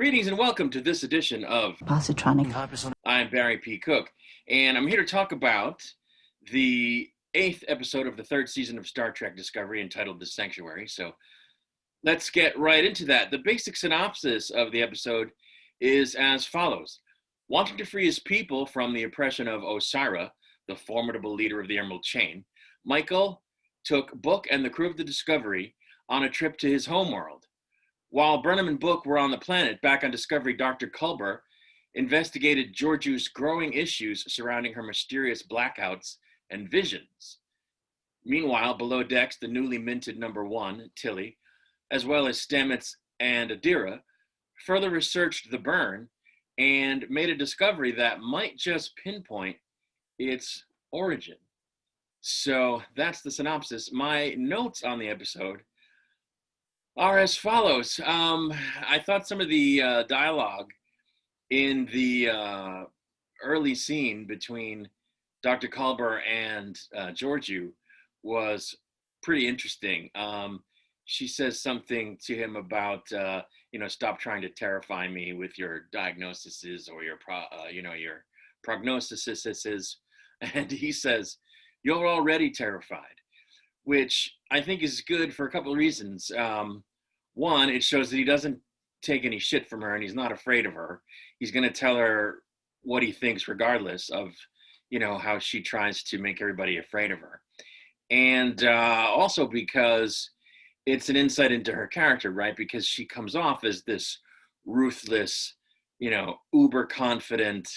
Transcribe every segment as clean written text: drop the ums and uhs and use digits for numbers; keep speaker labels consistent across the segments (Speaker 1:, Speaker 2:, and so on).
Speaker 1: Greetings and welcome to this edition of
Speaker 2: Positronic.
Speaker 1: I'm Barry P. Cook, and I'm here to talk about the 8th episode of the 3rd season of Star Trek Discovery entitled The Sanctuary. So let's get right into that. The basic synopsis of the episode is as follows. Wanting to free his people from the oppression of Osira, the formidable leader of the Emerald Chain, Michael took Book and the crew of the Discovery on a trip to his homeworld. While Burnham and Book were on the planet, back on Discovery, Dr. Culber investigated Georgiou's growing issues surrounding her mysterious blackouts and visions. Meanwhile, below decks, the newly minted number 1, Tilly, as well as Stamets and Adira, further researched the burn and made a discovery that might just pinpoint its origin. So that's the synopsis. My notes on the episode are as follows. I thought some of the dialogue in the early scene between Dr. Culber and Georgiou was pretty interesting. She says something to him about, stop trying to terrify me with your diagnoses or your prognoses. And he says, you're already terrified, which I think is good for a couple of reasons. One, it shows that he doesn't take any shit from her and he's not afraid of her. He's going to tell her what he thinks regardless of, how she tries to make everybody afraid of her. And also because it's an insight into her character, right? Because she comes off as this ruthless, uber confident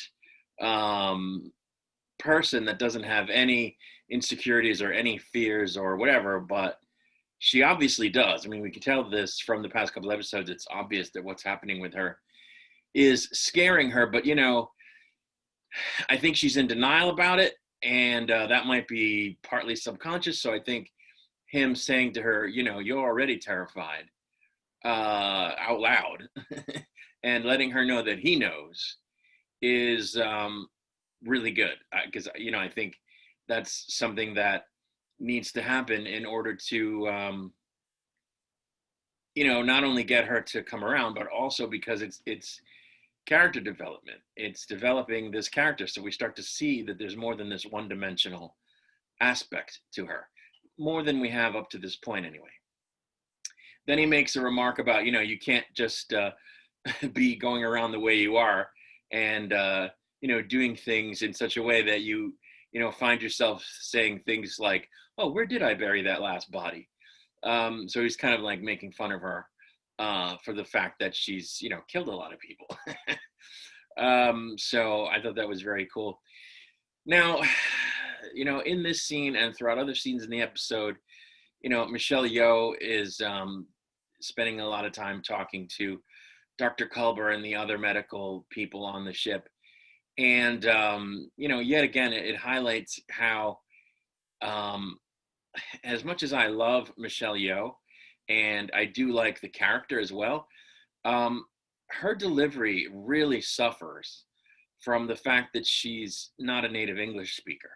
Speaker 1: person that doesn't have any insecurities or any fears or whatever, but she obviously does. I mean, we can tell this from the past couple episodes. It's obvious that what's happening with her is scaring her, but I think she's in denial about it, and that might be partly subconscious. So I think him saying to her, you're already terrified out loud and letting her know that he knows is really good, because I think that's something that needs to happen in order to not only get her to come around, but also because it's character development. It's developing this character, so we start to see that there's more than this one-dimensional aspect to her, more than we have up to this point anyway. Then he makes a remark about you can't just be going around the way you are and doing things in such a way that you find yourself saying things like, oh, where did I bury that last body? So he's kind of like making fun of her for the fact that she's, killed a lot of people. So I thought that was very cool. Now, in this scene and throughout other scenes in the episode, Michelle Yeoh is spending a lot of time talking to Dr. Culber and the other medical people on the ship. And, yet again, it highlights how, as much as I love Michelle Yeoh, and I do like the character as well, her delivery really suffers from the fact that she's not a native English speaker.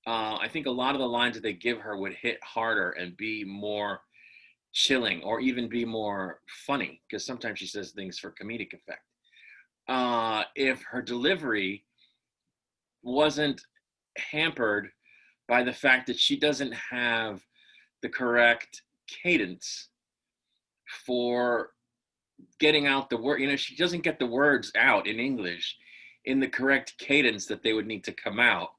Speaker 1: I think a lot of the lines that they give her would hit harder and be more chilling or even be more funny, because sometimes she says things for comedic effect. If her delivery wasn't hampered by the fact that she doesn't have the correct cadence for getting out the word, she doesn't get the words out in English in the correct cadence that they would need to come out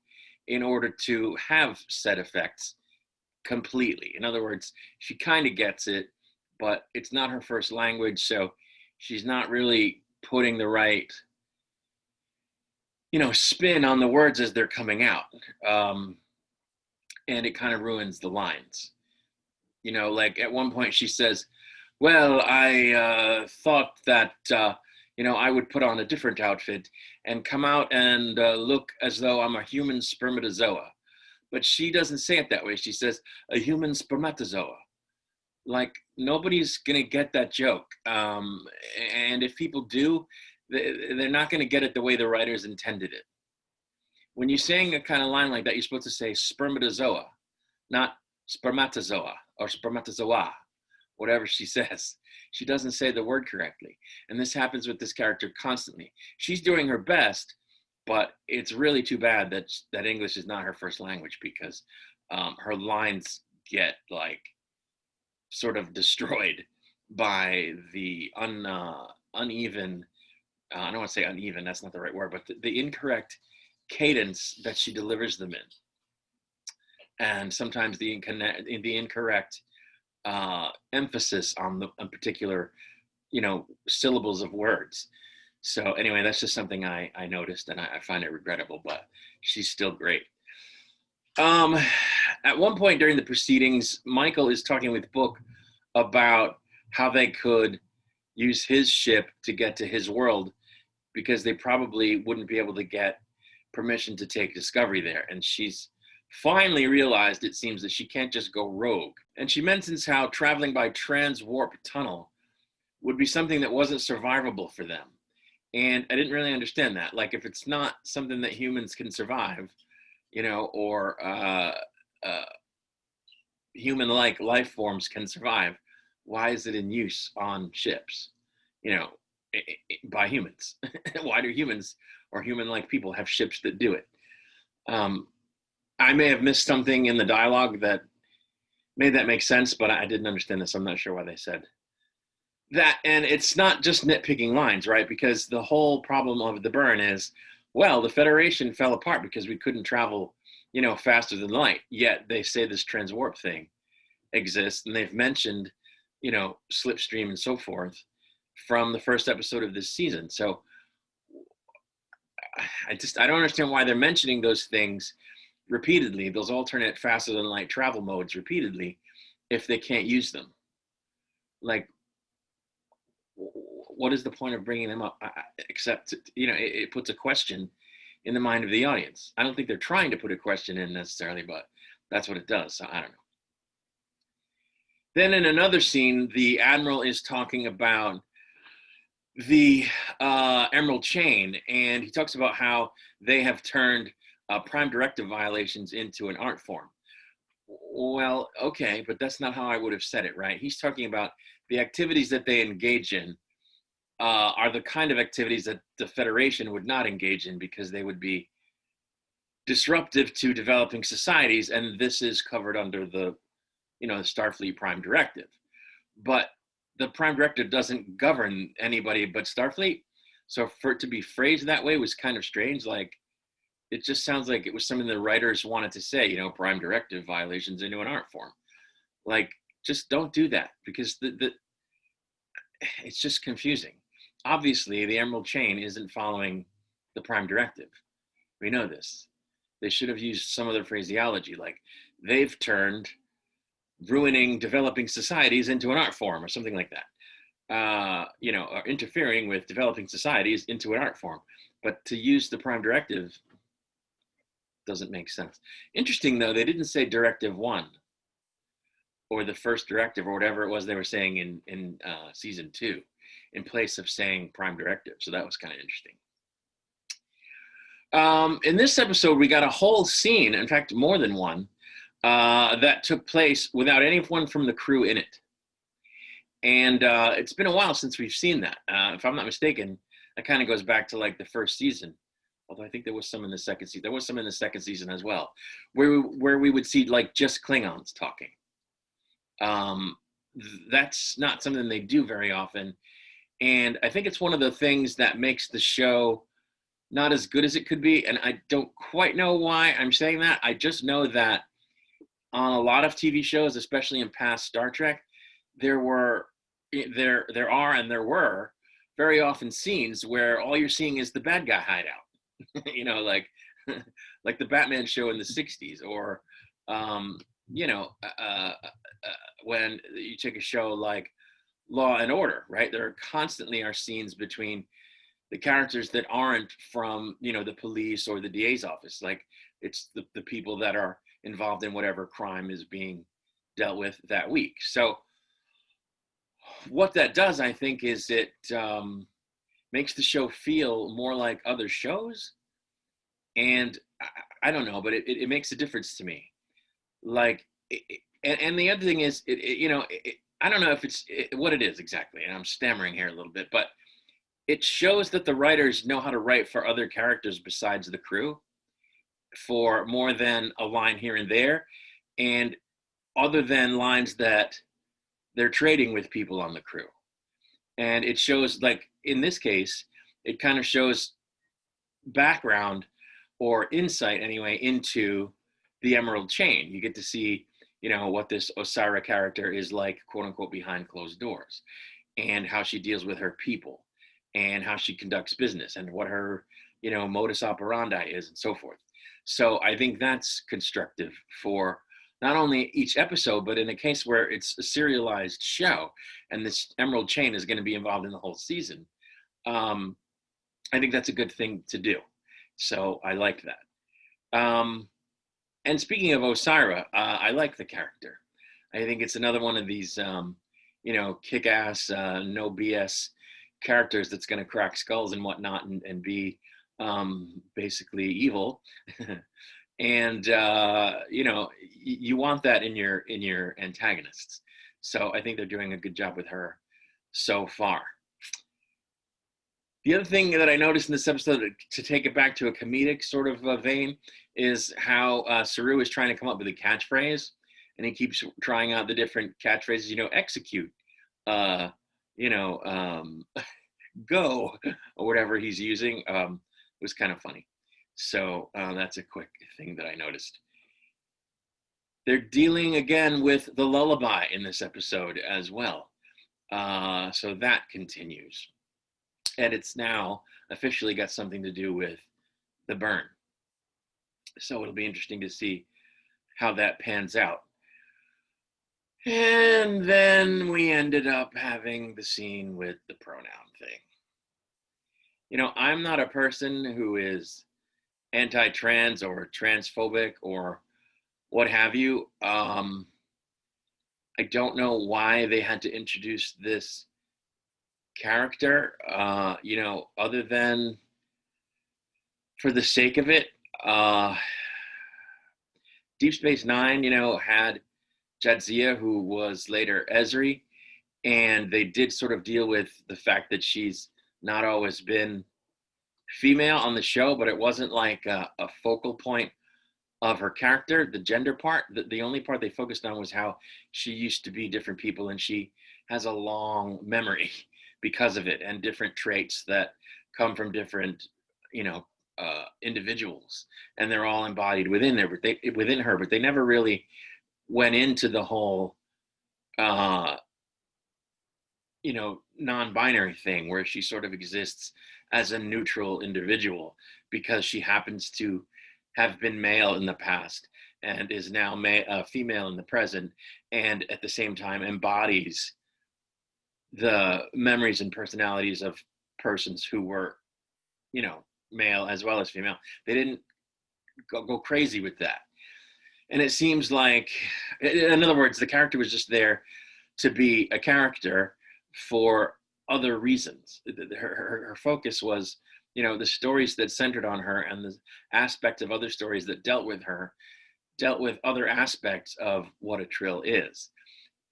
Speaker 1: in order to have said effects completely. In other words, she kind of gets it, but it's not her first language, so she's not really putting the right spin on the words as they're coming out, and it kind of ruins the lines. Like at one point she says, well, I thought that I would put on a different outfit and come out and look as though I'm a human spermatozoa, but she doesn't say it that way. She says a human spermatozoa. Like, nobody's gonna get that joke, and if people do, they're not going to get it the way the writers intended it. When you're saying a kind of line like that, you're supposed to say spermatozoa, not spermatozoa or spermatozoa, whatever she says. She doesn't say the word correctly. And this happens with this character constantly. She's doing her best, but it's really too bad that English is not her first language, because her lines get like sort of destroyed by the uneven, I don't want to say uneven, that's not the right word, but the incorrect cadence that she delivers them in. And sometimes the incorrect emphasis on particular, syllables of words. So anyway, that's just something I noticed, and I find it regrettable, but she's still great. At one point during the proceedings, Michael is talking with Book about how they could use his ship to get to his world, because they probably wouldn't be able to get permission to take Discovery there. And she's finally realized, it seems, that she can't just go rogue. And she mentions how traveling by transwarp tunnel would be something that wasn't survivable for them. And I didn't really understand that. Like, if it's not something that humans can survive, or human-like life forms can survive, why is it in use on ships, by humans? Why do humans or human-like people have ships that do it? I may have missed something in the dialogue that made that make sense, but I didn't understand this. I'm not sure why they said that. And it's not just nitpicking lines, right? Because the whole problem of the burn is, well, the Federation fell apart because we couldn't travel, faster than light. Yet they say this transwarp thing exists, and they've mentioned, slipstream and so forth from the first episode of this season. So I don't understand why they're mentioning those things repeatedly, those alternate faster than light travel modes repeatedly, if they can't use them. Like, what is the point of bringing them up? Except, it puts a question in the mind of the audience. I don't think they're trying to put a question in necessarily, but that's what it does. So I don't know. Then in another scene, the Admiral is talking about the Emerald Chain, and he talks about how they have turned Prime Directive violations into an art form. Well, okay, but that's not how I would have said it, right? He's talking about the activities that they engage in are the kind of activities that the Federation would not engage in, because they would be disruptive to developing societies, and this is covered under the the Starfleet Prime Directive. But the Prime Directive doesn't govern anybody but Starfleet. So for it to be phrased that way was kind of strange. Like, it just sounds like it was something the writers wanted to say, Prime Directive violations into an art form. Like, just don't do that, because it's just confusing. Obviously, the Emerald Chain isn't following the Prime Directive. We know this. They should have used some other phraseology, like they've turned ruining developing societies into an art form, or something like that. Or interfering with developing societies into an art form. But to use the Prime Directive doesn't make sense. Interesting, though, they didn't say Directive 1 or the first directive or whatever it was they were saying in season 2, in place of saying Prime Directive. So that was kind of interesting. In this episode, we got a whole scene, in fact, more than one, that took place without anyone from the crew in it. And it's been a while since we've seen that. If I'm not mistaken, that kind of goes back to like the first season. Although I think there was some in the second season. There was some in the second season as well, where we would see like just Klingons talking. That's not something they do very often. And I think it's one of the things that makes the show not as good as it could be. And I don't quite know why I'm saying that. I just know that on a lot of TV shows, especially in past Star Trek, there were very often scenes where all you're seeing is the bad guy hideout. like the Batman show in the 60s, or when you take a show like Law and Order, right? There constantly are scenes between the characters that aren't from, the police or the DA's office. Like, it's the people that are involved in whatever crime is being dealt with that week. So what that does, I think, is it makes the show feel more like other shows. And I don't know, but it makes a difference to me. Like, and the other thing is, I don't know if what it is exactly, and I'm stammering here a little bit, but it shows that the writers know how to write for other characters besides the crew, for more than a line here and there, and other than lines that they're trading with people on the crew. And it shows, like in this case, it kind of shows background or insight anyway into the Emerald Chain. You get to see, what this Osyraa character is like, quote unquote, behind closed doors, and how she deals with her people, and how she conducts business, and what her, modus operandi is, and so forth. So I think that's constructive for not only each episode, but in a case where it's a serialized show and this Emerald Chain is going to be involved in the whole season. I think that's a good thing to do. So I liked that. And speaking of Osyraa, I like the character. I think it's another one of these, kick-ass, no BS characters that's going to crack skulls and whatnot, and be basically evil. And you want that in your antagonists. So I think they're doing a good job with her so far. The other thing that I noticed in this episode, to take it back to a comedic sort of vein, is how Saru is trying to come up with a catchphrase, and he keeps trying out the different catchphrases. Execute, go, or whatever he's using. Was kind of funny. So that's a quick thing that I noticed. They're dealing again with the lullaby in this episode as well. So that continues. And it's now officially got something to do with the burn. So it'll be interesting to see how that pans out. And then we ended up having the scene with the pronoun thing. I'm not a person who is anti-trans or transphobic or what have you. I don't know why they had to introduce this character, other than for the sake of it. Deep Space Nine, had Jadzia, who was later Ezri, and they did sort of deal with the fact that she's not always been female on the show, but it wasn't like a focal point of her character, the gender part. The only part they focused on was how she used to be different people, and she has a long memory because of it, and different traits that come from different, individuals, and they're all embodied within her. But they never really went into the whole, non-binary thing where she sort of exists as a neutral individual because she happens to have been male in the past and is now female in the present, and at the same time embodies the memories and personalities of persons who were, male as well as female. They didn't go crazy with that. And it seems like, in other words, the character was just there to be a character for other reasons. Her focus was, the stories that centered on her, and the aspect of other stories that dealt with her, dealt with other aspects of what a Trill is.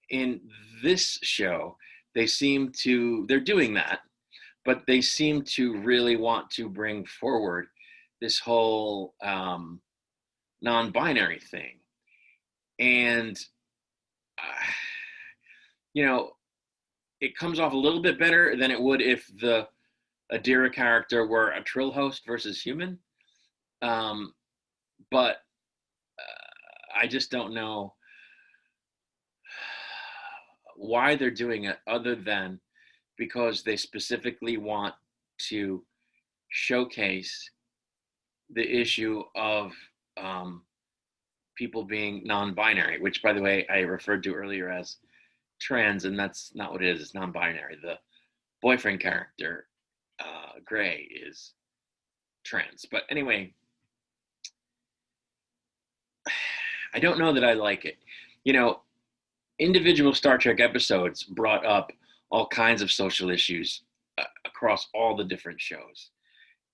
Speaker 1: In this show, they're doing that, but they seem to really want to bring forward this whole non-binary thing. And, it comes off a little bit better than it would if the Adira character were a Trill host versus human. But I just don't know why they're doing it, other than because they specifically want to showcase the issue of people being non-binary, which, by the way, I referred to earlier as trans, and that's not what it is. It's non-binary. The boyfriend character, Gray, is trans. But anyway, I don't know that I like it. Individual Star Trek episodes brought up all kinds of social issues across all the different shows.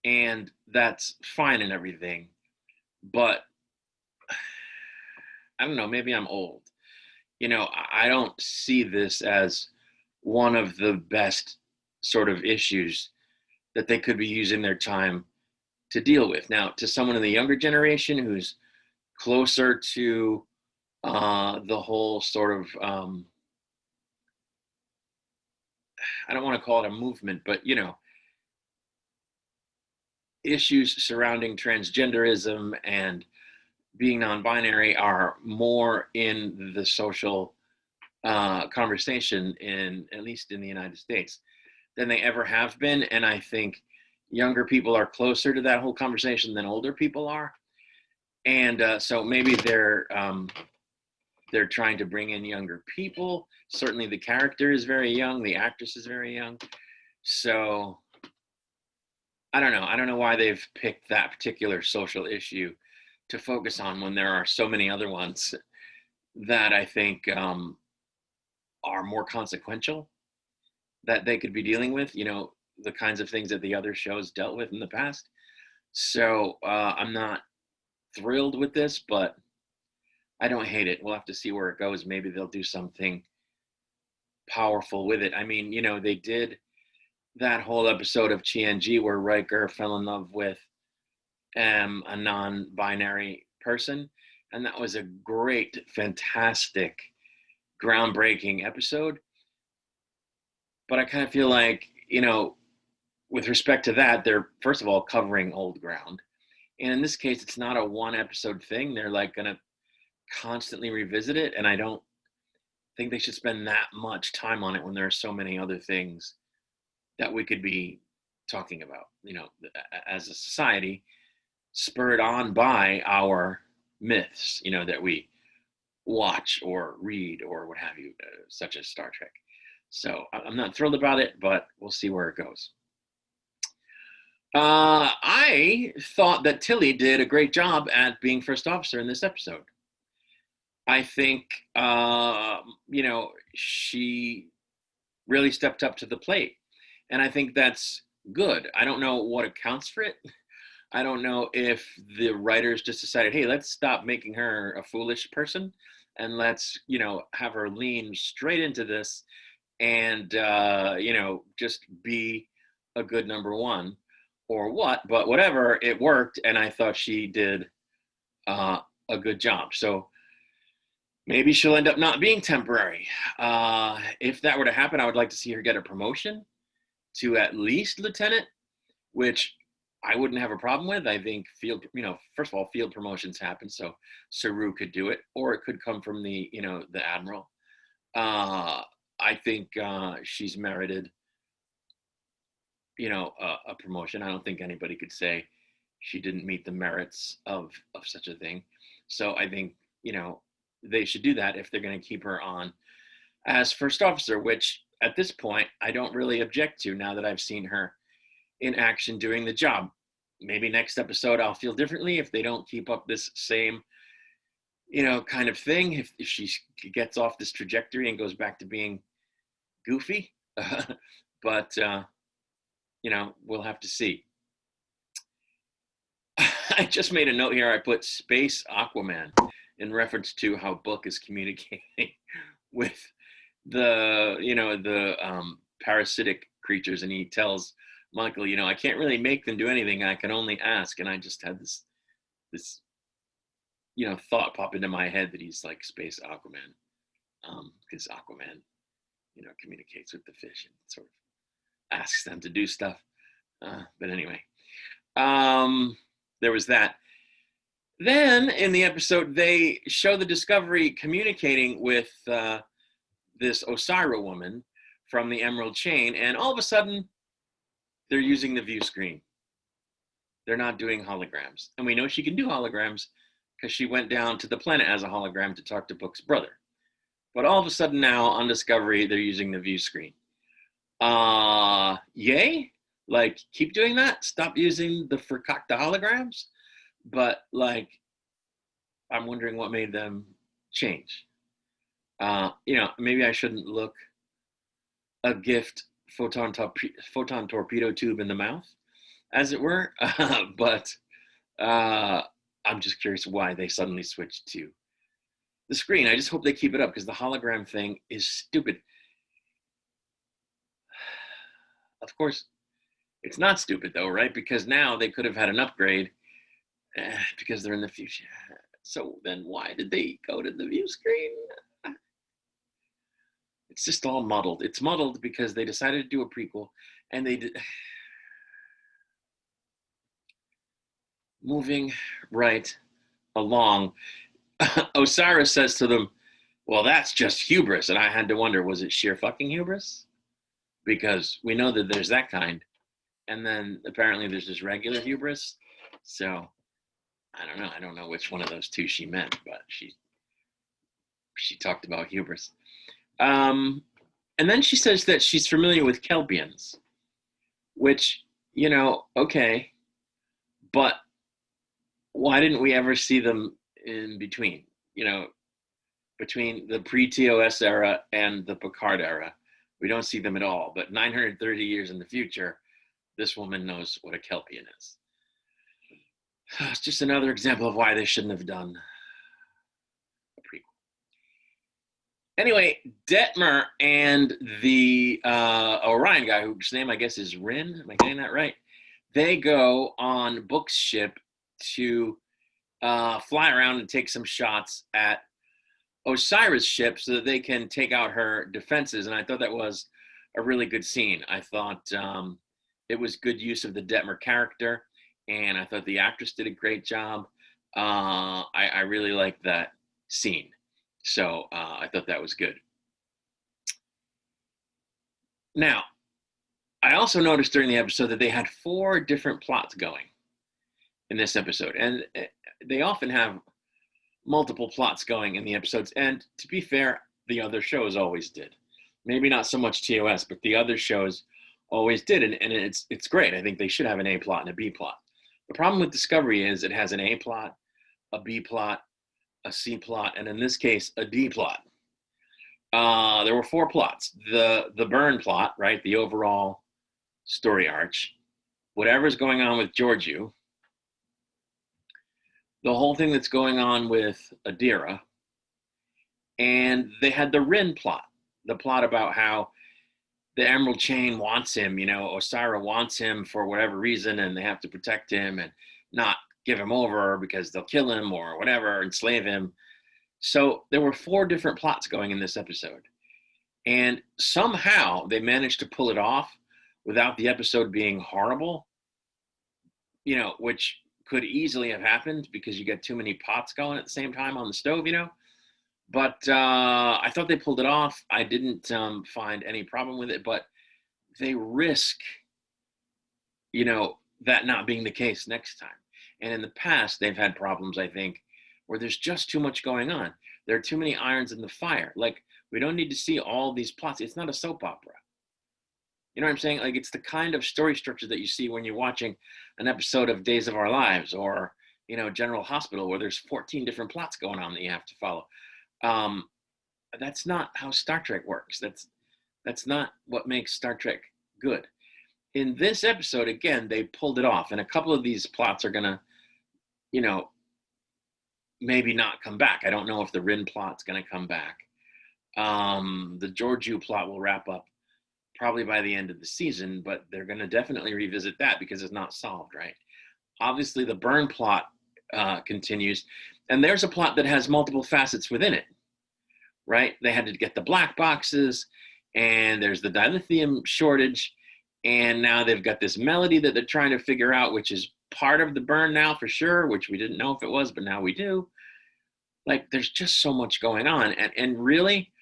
Speaker 1: And that's fine and everything. But I don't know, maybe I'm old. I don't see this as one of the best sort of issues that they could be using their time to deal with. Now, to someone in the younger generation who's closer to the whole sort of, I don't want to call it a movement, but, issues surrounding transgenderism and being non-binary are more in the social conversation, in at least in the United States, than they ever have been. And I think younger people are closer to that whole conversation than older people are. And so maybe they're trying to bring in younger people. Certainly the character is very young, the actress is very young. So I don't know. I don't know why they've picked that particular social issue to focus on when there are so many other ones that I think are more consequential that they could be dealing with, the kinds of things that the other shows dealt with in the past. So I'm not thrilled with this, but I don't hate it. We'll have to see where it goes. Maybe they'll do something powerful with it. I mean, they did that whole episode of Chi-Ji where Riker fell in love with a non-binary person, and that was a great, fantastic, groundbreaking episode. But I kind of feel like, with respect to that, they're first of all covering old ground, and in this case, it's not a one episode thing. They're like going to constantly revisit it, and I don't think they should spend that much time on it when there are so many other things that we could be talking about, as a society, spurred on by our myths, that we watch or read or what have you, such as Star Trek. So I'm not thrilled about it, but we'll see where it goes. I thought that Tilly did a great job at being first officer in this episode. I think, she really stepped up to the plate. And I think that's good. I don't know what accounts for it. I don't know if the writers just decided, hey, let's stop making her a foolish person and let's, have her lean straight into this and, just be a good number one or what. But whatever, it worked. And I thought she did a good job. So maybe she'll end up not being temporary. If that were to happen, I would like to see her get a promotion to at least lieutenant, which I wouldn't have a problem with. I think first of all, field promotions happen, so Saru could do it, or it could come from the admiral. I think she's merited, a promotion. I don't think anybody could say she didn't meet the merits of such a thing. So I think, they should do that if they're going to keep her on as first officer, which at this point, I don't really object to now that I've seen her in action doing the job. Maybe next episode I'll feel differently if they don't keep up this same, kind of thing. If she gets off this trajectory and goes back to being goofy. But, we'll have to see. I just made a note here. I put Space Aquaman in reference to how Book is communicating with the parasitic creatures, and he tells Michael, I can't really make them do anything. I can only ask. And I just had this thought pop into my head that he's like Space Aquaman, because Aquaman, communicates with the fish and sort of asks them to do stuff. But anyway, there was that. Then in the episode, they show the Discovery communicating with this Osyraa woman from the Emerald Chain, and all of a sudden, they're using the view screen. They're not doing holograms. And we know she can do holograms because she went down to the planet as a hologram to talk to Book's brother. But all of a sudden now, on Discovery, they're using the view screen. Yay? Like, keep doing that? Stop using the Furkakta holograms? But, like, I'm wondering what made them change. Maybe I shouldn't look a gift photon torpedo tube in the mouth, as it were. But I'm just curious why they suddenly switched to the screen. I just hope they keep it up because the hologram thing is stupid. Of course, it's not stupid though, right? Because now they could have had an upgrade because they're in the future. So then why did they go to the view screen? It's just all muddled. It's muddled because they decided to do a prequel and they did. Moving right along, Osiris says to them, well, that's just hubris. And I had to wonder, was it sheer fucking hubris? Because we know that there's that kind. And then apparently there's just regular hubris. So I don't know. I don't know which one of those two she meant, but she talked about hubris. And then she says that she's familiar with Kelpians, which, okay. But why didn't we ever see them in between? Between the pre-TOS era and the Picard era, we don't see them at all. But 930 years in the future, this woman knows what a Kelpian is. It's just another example of why they shouldn't have done a prequel. Anyway, Detmer and the Orion guy, whose name I guess is Rin, am I getting that right? They go on Book's ship to fly around and take some shots at Osiris' ship so that they can take out her defenses. And I thought that was a really good scene. I thought it was good use of the Detmer character, and I thought the actress did a great job. I really liked that scene. So I thought that was good. Now, I also noticed during the episode that they had 4 different plots going in this episode. And they often have multiple plots going in the episodes. And to be fair, the other shows always did. Maybe not so much TOS, but the other shows always did. And it's great. I think they should have an A plot and a B plot. The problem with Discovery is it has an A plot, a B plot, a C plot, and in this case, a D plot. There were 4 plots. The Byrne plot, right? The overall story arch. Whatever's going on with Georgiou. The whole thing that's going on with Adira. And they had the Rin plot. The plot about how the Emerald Chain wants him. Osyraa wants him for whatever reason, and they have to protect him and not give him over because they'll kill him or whatever, enslave him. So there were 4 different plots going in this episode. And somehow they managed to pull it off without the episode being horrible, which could easily have happened because you get too many pots going at the same time on the stove, But I thought they pulled it off. I didn't find any problem with it, but they risk, that not being the case next time. And in the past, they've had problems, I think, where there's just too much going on. There are too many irons in the fire. Like, we don't need to see all these plots. It's not a soap opera. You know what I'm saying? Like, it's the kind of story structure that you see when you're watching an episode of Days of Our Lives or, General Hospital, where there's 14 different plots going on that you have to follow. That's not how Star Trek works. That's not what makes Star Trek good. In this episode, again, they pulled it off, and a couple of these plots are gonna, maybe not come back. I don't know if the Rin plot's gonna come back. The Georgiou plot will wrap up probably by the end of the season, but they're gonna definitely revisit that because it's not solved, right? Obviously, the Byrne plot continues, and there's a plot that has multiple facets within it, right? They had to get the black boxes, and there's the dilithium shortage, and now they've got this melody that they're trying to figure out, which is part of the Byrne now for sure, which we didn't know if it was, but now we do. Like, there's just so much going on. And really,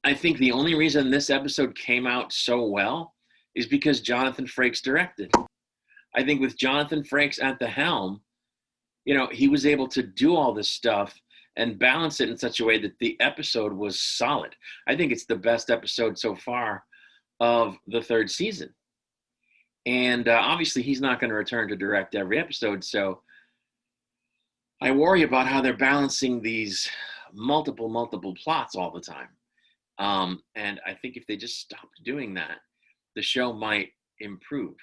Speaker 1: I think the only reason this episode came out so well is because Jonathan Frakes directed. I think with Jonathan Frakes at the helm, he was able to do all this stuff and balance it in such a way that the episode was solid. I think it's the best episode so far of the 3rd season. And obviously he's not going to return to direct every episode. So I worry about how they're balancing these multiple plots all the time. And I think if they just stopped doing that, the show might improve.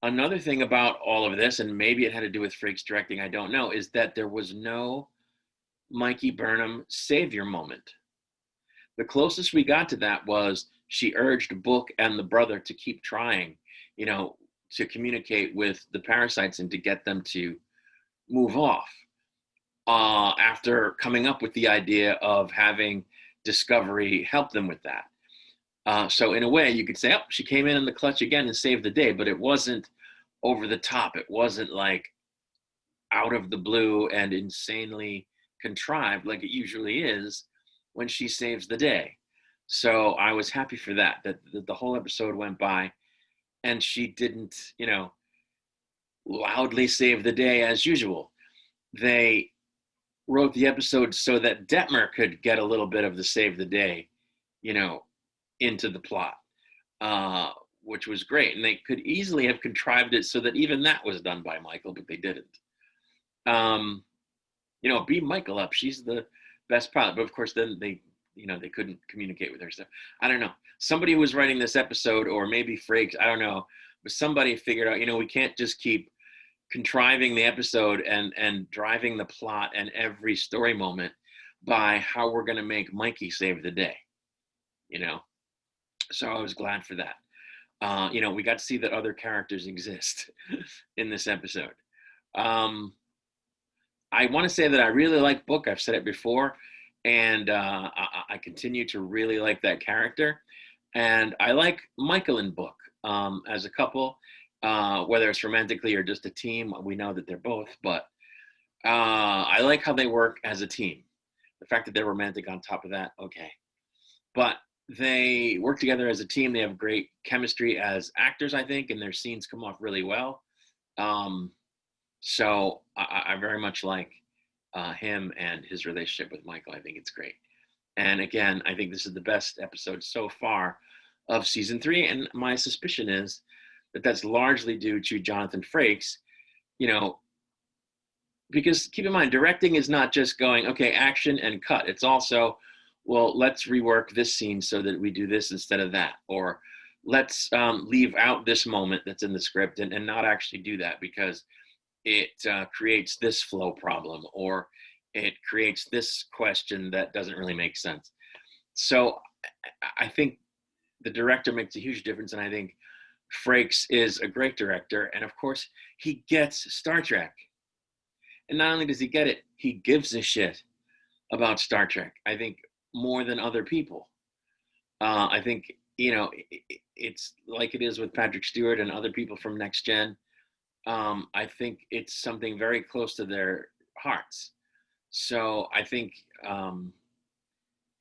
Speaker 1: Another thing about all of this, and maybe it had to do with Frakes directing, I don't know, is that there was no Mikey Burnham savior moment. The closest we got to that was she urged Book and the brother to keep trying, you know, to communicate with the parasites and to get them to move off. After coming up with the idea of having Discovery help them with that. So in a way, you could say, oh, she came in the clutch again and saved the day, but it wasn't over the top. It wasn't like out of the blue and insanely contrived like it usually is when she saves the day. So I was happy for that, that the whole episode went by and she didn't, loudly save the day as usual. They wrote the episode so that Detmer could get a little bit of the save the day, into the plot, which was great. And they could easily have contrived it so that even that was done by Michael, but they didn't. Beam Michael up. She's the best pilot. But of course, then they couldn't communicate with her. So I don't know. Somebody who was writing this episode, or maybe Frakes, I don't know, but somebody figured out, we can't just keep contriving the episode and driving the plot and every story moment by how we're going to make Mikey save the day, So I was glad for that. We got to see that other characters exist in this episode. I want to say that I really like Book. I've said it before, and I continue to really like that character. And I like Michael and Book as a couple, whether it's romantically or just a team. We know that they're both, but I like how they work as a team. The fact that they're romantic on top of that, okay. But they work together as a team. They have great chemistry as actors, I think, and their scenes come off really well. So I very much like him and his relationship with Michael. I think it's great. And again, I think this is the best episode so far of season 3. And my suspicion is that that's largely due to Jonathan Frakes, because keep in mind, directing is not just going, okay, action and cut. It's also, well, let's rework this scene so that we do this instead of that. Or let's leave out this moment that's in the script and not actually do that because it creates this flow problem, or it creates this question that doesn't really make sense. So I think the director makes a huge difference, and I think Frakes is a great director, and of course, he gets Star Trek. And not only does he get it, he gives a shit about Star Trek, I think, more than other people. I think, it's like it is with Patrick Stewart and other people from Next Gen. I think it's something very close to their hearts. So I think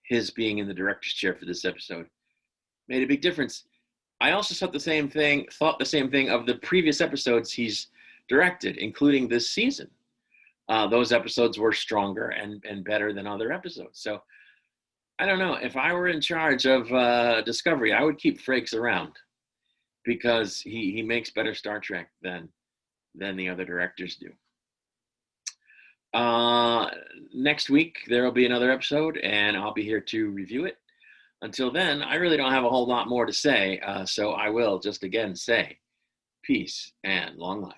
Speaker 1: his being in the director's chair for this episode made a big difference. I also thought the same thing of the previous episodes he's directed, including this season. Those episodes were stronger and better than other episodes. So I don't know. If I were in charge of Discovery, I would keep Frakes around because he makes better Star Trek than the other directors do. Next week, there will be another episode, and I'll be here to review it. Until then, I really don't have a whole lot more to say, so I will just again say peace and long life.